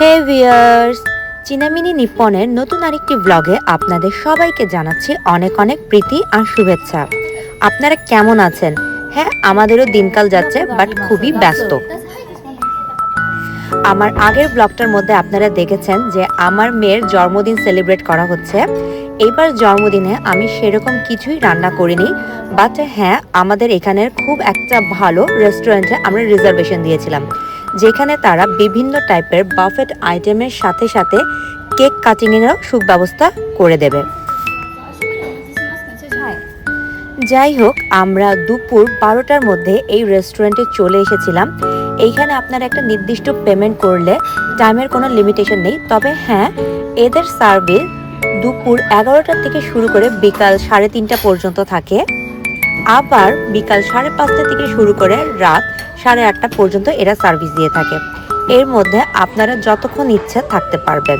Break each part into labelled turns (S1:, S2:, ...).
S1: হে viewers, চিনামিনি নিপ্পনের নতুন আরেকটি ব্লগে আপনাদের সবাইকে জানাচ্ছি অনেক অনেক প্রীতি আর শুভেচ্ছা। আপনারা কেমন আছেন? হ্যাঁ, আমাদেরও দিনকাল যাচ্ছে, বাট খুবই ব্যস্ত। আমার আগের ব্লগটার মধ্যে আপনারা দেখেছেন যে আমার মেয়ের জন্মদিন সেলিব্রেট করা হচ্ছে। এইবার জন্মদিনে আমি সেরকম কিছুই রান্না করিনি, বাট হ্যাঁ, আমাদের এখানের খুব একটা ভালো রেস্টুরেন্টে আমরা রিজার্ভেশন দিয়েছিলাম, যেখানে তারা বিভিন্ন টাইপের বাফেট আইটেমের সাথে সাথে কেক কাটিংয়েরও সুব্যবস্থা করে দেবে। যাই হোক, আমরা দুপুর 12টার মধ্যে এই রেস্টুরেন্টে চলে এসেছিলাম। এইখানে আপনারা একটা নির্দিষ্ট পেমেন্ট করলে টাইমের কোনো লিমিটেশন নেই, তবে হ্যাঁ, এদের সার্ভিস দুপুর 11টা থেকে শুরু করে বিকাল 3:30 পর্যন্ত থাকে। আবার বিকাল 5:30 থেকে শুরু করে রাত 8:30 পর্যন্ত এরা সার্ভিস দিয়ে থাকে। এর মধ্যে আপনারা যতক্ষণ ইচ্ছা থাকতে পারবেন।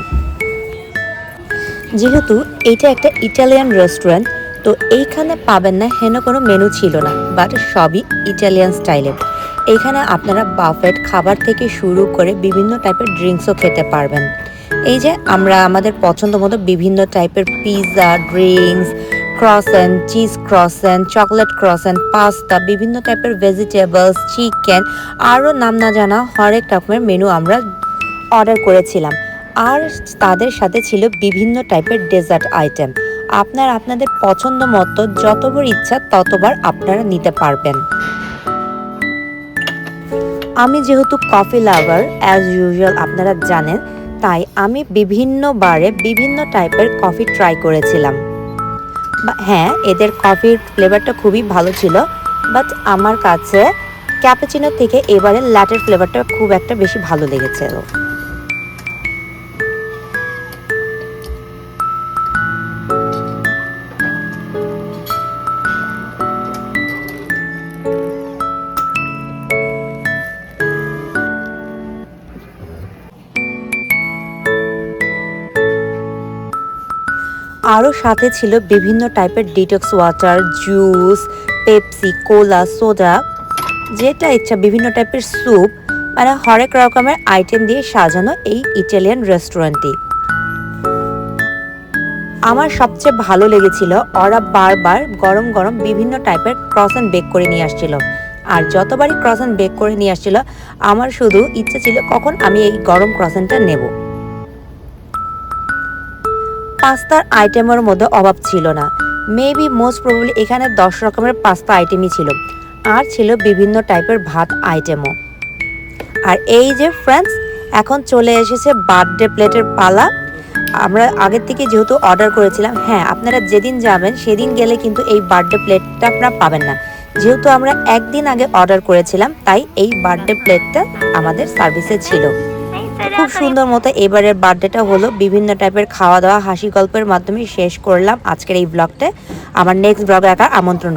S1: যেহেতু এটা একটা ইটালিয়ান রেস্টুরেন্ট, তো এইখানে পাবেন না হেন কোনো মেনু ছিল না, বাট সবই ইটালিয়ান স্টাইলের। এইখানে আপনারা বাফেট খাবার থেকে শুরু করে বিভিন্ন টাইপের ড্রিঙ্কসও খেতে পারবেন। এই যে আমরা আমাদের পছন্দ মতো বিভিন্ন টাইপের pizza, drinks, croissant, cheese croissant, chocolate croissant, pasta, বিভিন্ন টাইপের ভেজিটেবলস, চিকেন, আরও নাম না জানা হরেক রকমের মেনু আমরা অর্ডার করেছিলাম। আর তাদের সাথে ছিল বিভিন্ন টাইপের ডেজার্ট আইটেম। আপনারা আপনাদের পছন্দ মতো যতবার ইচ্ছা ততবার আপনারা নিতে পারবেন। আমি যেহেতু কফি লাভার অ্যাজ ইউজুয়াল আপনারা জানেন, তাই আমি বিভিন্ন বারে বিভিন্ন টাইপের কফি ট্রাই করেছিলাম। হ্যাঁ, এদের কফির ফ্লেভারটা খুবই ভালো ছিল, বাট আমার কাছে ক্যাপাচিনো থেকে এবারে ল্যাটের ফ্লেভারটা খুব একটা বেশি ভালো লেগেছে। আরও সাথে ছিল বিভিন্ন টাইপের ডিটক্স ওয়াটার, জুস, পেপসি, কোলা, সোডা, যেটা ইচ্ছা বিভিন্ন টাইপের স্যুপ, মানে হরেক রকমের আইটেম দিয়ে সাজানো এই ইটালিয়ান রেস্টুরেন্টটি। আমার সবচেয়ে ভালো লেগেছিল ওরা বারবার গরম গরম বিভিন্ন টাইপের ক্রসেন্ট বেক করে নিয়ে আসছিল। আর যতবারই ক্রসেন্ট বেক করে নিয়ে আসছিল, আমার শুধু ইচ্ছে ছিল কখন আমি এই গরম ক্রসেন্টটা নেব। পাস্তার আইটেমের মধ্যে অভাব ছিল না। মেবি মোস্ট প্রবাবলি এখানে 10 রকমের পাস্তা আইটেমই ছিল, আর ছিল বিভিন্ন টাইপের ভাত আইটেমও। আর এই যে ফ্রেন্ডস, এখন চলে এসেছে বার্থডে প্লেটের পালা। আমরা আগের থেকে যেহেতু অর্ডার করেছিলাম, হ্যাঁ, আপনারা যেদিন যাবেন সেদিন গেলে কিন্তু এই বার্থডে প্লেটটা আপনারা পাবেন না। যেহেতু আমরা একদিন আগে অর্ডার করেছিলাম, তাই এই বার্থডে প্লেটটা আমাদের সার্ভিসে ছিল। খুব সুন্দর মতো এবারের বার্থডেটা হলো। বিভিন্ন টাইপের খাওয়া দাওয়া হাসি গল্পের মাধ্যমে শেষ করলাম আজকের এই ব্লগটা। আমার নেক্সট ব্লগে আসার আমন্ত্রণ।